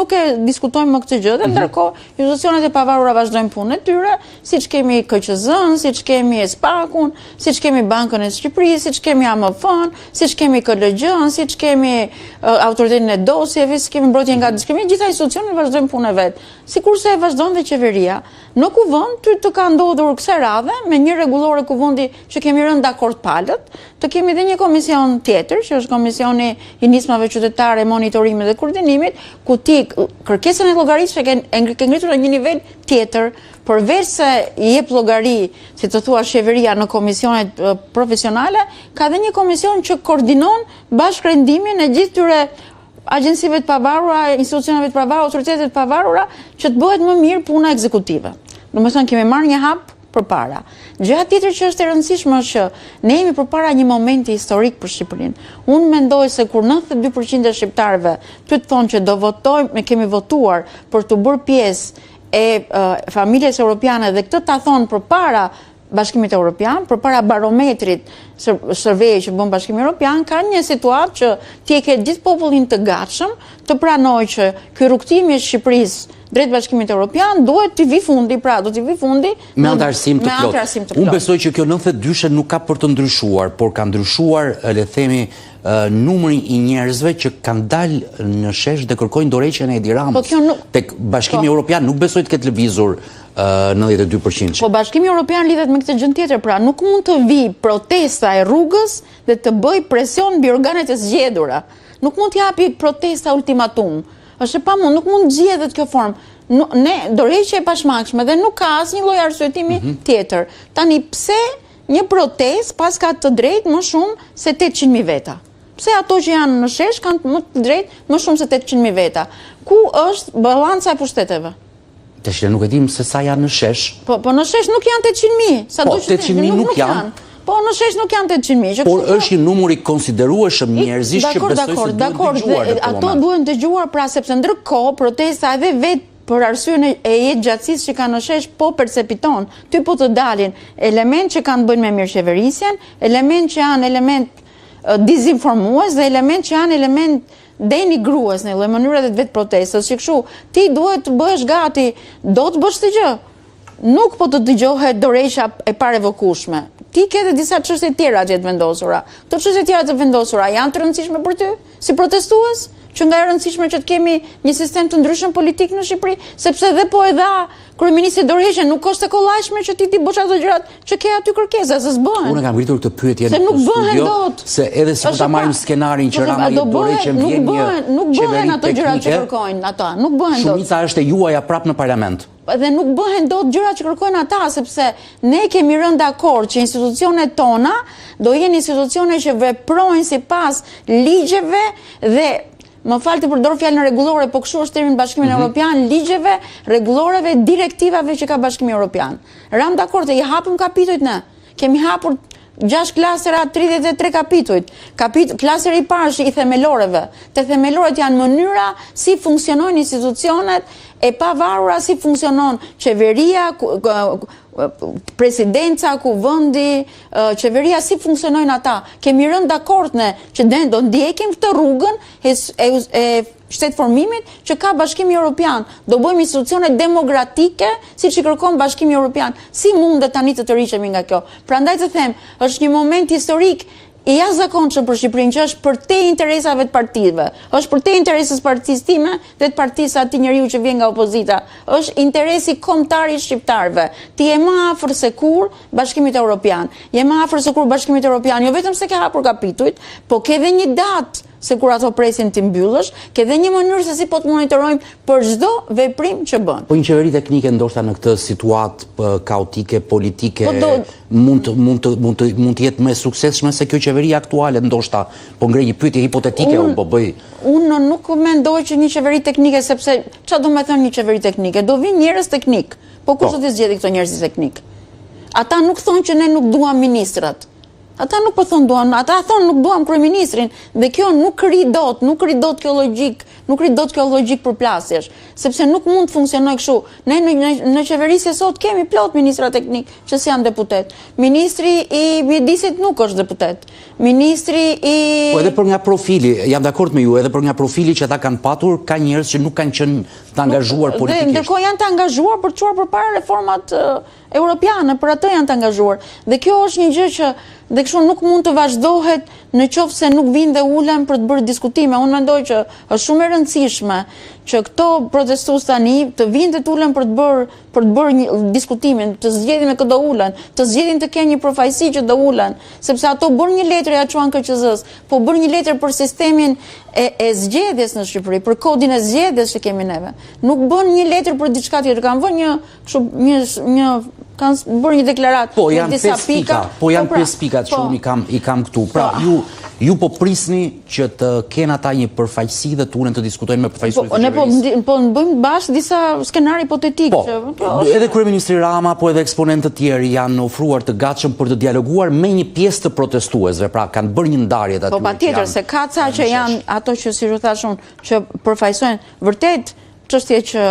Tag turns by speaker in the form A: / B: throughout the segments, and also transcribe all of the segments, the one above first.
A: Nuk e diskutojmë më këtë gjë, dhe ndërkohë institucionet e pavarura vazhdojnë punën e tyre, siç kemi KQZ-n, siç kemi SPAK-un, siç kemi Bankën e Shqipërisë, siç kemi AMF-n, siç kemi KLG-n, siç kemi autoritetin e dosjeve, siç kemi mbrojtjen nga diskrimimi, gjitha institucionet vazhdojnë punën e vet. Sikurse vazhdon dhe qeveria. Në kuvend të ka ndodhur kësaj radhe me një rregullore kuvendi që kemi rënë dakord palët, të kemi dhe një komision tjetër, që është Komisioni i Nismave Qytetare, Monitorimit dhe Koordinimit, ku ti kërkesën e llogarisë ke ngritur në një nivel tjetër, përveç se i jep llogari, si të thua qeveria në komisionet profesionale, ka dhe një komision që koordinon bashkërendimin e gjithë tyre agjencive të pavarura, institucioneve të pavarura, autoritetet të pavarura, që të bëhet më mirë puna ekzekutive. Domethënë kemi marrë një hap përpara. Gjëja tjetër që është e rëndësishme është që ne jemi përpara një momenti historik për Shqipërinë. Unë mendoj se kur 92% e shqiptarëve të thonë që do votojmë, kemi votuar për të bërë pjesë e familjes europiane dhe këtë ta thonë përpara Bashkimit Evropian, përpara barometrit survey që bën Bashkimi Evropian, ka një situatë që ti e ke gjithë popullin të gatshëm të pranojë që ky rrugtimi i Shqipërisë drejt Bashkimit Evropian duhet të vi fundi, pra do të vi fundi
B: me antarësim të plot. Unë besoj që kjo 92 nuk ka për të ndryshuar, por ka ndryshuar, le të themi, numri i njerëzve që kanë dalë në shesh dhe kërkojnë dorëheqjen e Edi Ramës. Tek Bashkimi Evropian nuk besoj të ketë lëvizur 92%.
A: Po Bashkimi Evropian lidhet me këtë gjë tjetër, pra nuk mund të vi protesta e rrugës dhe të bëj presion mbi organet e zgjedhura. Nuk mund të japi protesta ultimatum. Është e pamund, nuk mund zgjedhet kjo formë. Ne dorëheqje e pashmangshme dhe nuk ka asnjë lloj arsyetimi tjetër. Tani pse një protestë pas ka të drejtë më shumë se 800.000 veta? Pse ato që janë në shesh kanë më të drejtë më shumë se 800.000 veta? Ku është balanca e pushteteve?
B: Tash nuk e dim se sa janë në shesh.
A: Po në shesh nuk janë 800.000.
B: Po 800.000 nuk janë.
A: Po në shesh nuk janë 800.000.
B: Por është një numër i konsiderueshëm njerëzish që besoj se duhet dëgjuar.
A: Ato duhen dëgjuar, pra sepse ndërkohë protesta edhe vetë për arsyen e jetë gjatësisë që kanë në shesh po percepiton. Ty po të dalin element që kanë bëjnë me mirëqeverisjen, element që janë element dizinformues dhe element që janë element denigrues në lloj mënyre dhe të vetë protestës, që kështu ti duhet të bëhesh gati, do të bësh të gjë. Nuk po të dëgjohet dorëheqja e parevokueshme. Ti ke edhe disa çështje tjera që të vendosura. Këto çështje tjera të vendosura janë të rëndësishme për ty si protestues? Që nga e rëndësishme që të kemi një sistem të ndryshëm politik në Shqipëri, sepse dhe po e dha kryeministri dorëheqjen, nuk është e kollajshme që ti bësh ato gjërat që ke aty kërkesa, se s'bëhen.
B: Unë kam ngritur këtë pyetje
A: në studio,
B: se edhe si ta marrim skenarin që Rama i dorëheqjen vjen një
A: nuk bëhen ato gjërat që kërkojnë ata, nuk bëhen dot.
B: Shumica është e juaja prapë në parlament.
A: Dhe nuk bëhen dot gjërat që kërkojnë ata, sepse ne kemi rënë dakord që institucionet tona do jenë institucione që veprojnë sipas ligjeve dhe më falë të përdor fjalën rregullore, po kështu është termi në Bashkimin Evropian, ligjeve, rregulloreve, direktivave që ka Bashkimi Evropian. Ram dakord, i hapëm kapitujt ne. Kemi hapur 6 klasera, 33 kapitujt. Klaseri i parë është i themeloreve. Te themeloret janë mënyra si funksionojnë institucionet e pavarura, si funksionon qeveria, presidenca, kuvendi, qeveria, si funksionojnë ata. Kemi rënë dakord ne që ne do ndjekim këtë rrugën e shtetëformimit që ka Bashkimi Evropian. Do bëjmë institucione demokratike siç i kërkon Bashkimi Evropian. Si mundet tani të tërhiqemi nga kjo? Prandaj të them, është një moment historik i jashtëzakonshëm për Shqipërinë, që është për te interesave të partive, është për te interesës partisë time dhe të partisë atij njeriu që vjen nga opozita, është interesi kombëtar i shqiptarëve. Ti je më afër se kur Bashkimit Evropian, je më afër se kur Bashkimit Evropian, jo vetëm se ke hapur kapitujt, po ke edhe një datë se kur ato presin të mbyllësh, ke dhe një mënyrë se si po të monitorojmë për çdo veprim që bën.
B: Po një qeveri teknike ndoshta në këtë situatë kaotike, politike, mund të jetë më suksesshme se kjo qeveri aktuale, ndoshta po ngrej një pyetje hipotetike unë po bëj.
A: Unë nuk mendoj që një qeveri teknike, sepse çfarë do të thonë një qeveri teknike? Do vinë njerëz teknik. Po kush do të zgjidhë këto njerëz teknik? Ata nuk thonë që ne nuk duam ministrat. Ata nuk po thonë duam, ata thonë nuk duam kryeministrin dhe kjo nuk rri dot kjo logjik, nuk rri dot kjo logjik përplasjesh, sepse nuk mund të funksionojë kështu. Ne në qeverisje sot kemi plot ministra teknik që janë deputet. Ministri i mjedisit nuk është deputet. Ministri i
B: Po edhe për nga profili, jam dakord me ju, edhe për nga profili që ata kanë patur, ka njerëz që nuk kanë qenë të angazhuar politikisht.
A: Dhe ndërkohë janë të angazhuar për të çuar përpara reformat europiane, për atë janë të angazhuar. Dhe kjo është një gjë që dhe kështu nuk mund të vazhdohet në qoftë se nuk vinë dhe ulen për të bërë diskutime. Unë mendoj që është shumë e rëndësishme që këto protestues tani të vinë dhe të ulen për të bërë një diskutimin, të zgjedhin me këtë do ulen, të zgjedhin të kenë një përfaqësi që do ulen, sepse ato bërë një letër ja çuan KQZ-s, po bërë një letër për sistemin e zgjedhjes në Shqipëri, për kodin e zgjedhjes që kemi neve. Nuk bën një letër për diçka tjetër, kanë vënë kanë bërë një deklaratë.
B: Po janë 5 pika, po janë 5 pikat që unë i kam këtu. Pra, ju po prisni që të kenë ata një përfaqësi dhe të ulen të diskutojnë me përfaqësuesit e qeverisë.
A: Ne po bëjmë bashkë disa skenari hipotetik.
B: Edhe kryeministri Rama, po edhe eksponentë të tjerë janë ofruar të gatshëm për të dialoguar me një pjesë të protestuesve, pra kanë bërë një ndarje aty.
A: Po patjetër se ka ca që janë ato që siç u thash unë, që përfaqësojnë vërtet çështje që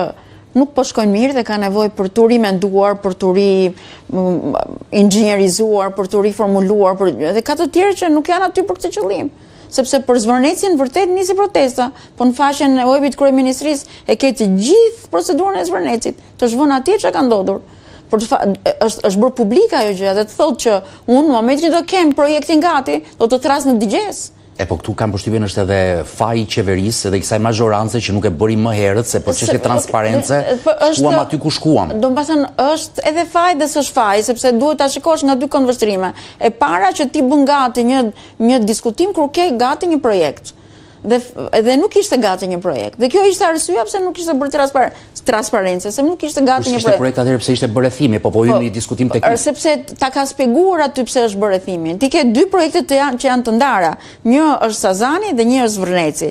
A: nuk po shkojnë mirë dhe ka nevojë për të rimenduar, për të inxhinierizuar, për të riformuluar, dhe ka të tjerë që nuk janë aty për këtë qëllim. Sepse për Zvërnecin vërtet nisi protesta, po në faqen e webit kryeministrisë e ke të gjithë procedurën e Zvërnecit, të zhvon atje që ka ndodhur. Është bërë publika ajo gjë dhe të thotë që unë në momentin që do kem projektin gati, do të thras në digjes.
B: Po këtu kam përshtypjen është edhe faji i qeverisë edhe kësaj mazhorance që nuk e bëri më herët se për çështje transparence shkuam aty ku shkuam.
A: Do të thënë është edhe faj dhe s'është faj, sepse duhet ta shikosh nga dy këndvështrime. E para që ti bën gati një diskutim kur ke gati një projekt. Dhe nuk ishte gati një projekt. Dhe kjo ishte arsyeja pse nuk ishte bërë transparencë, se nuk ishte gati një projekt.
B: Ishte projekt atëherë pse ishte bërë rrethimi, po hyjmë në diskutim teknik.
A: Sepse ta ka shpjeguar aty pse është bërë rrethimi. Ti ke dy projekte që janë të ndara. Një është Sazani dhe një është Zvërneci.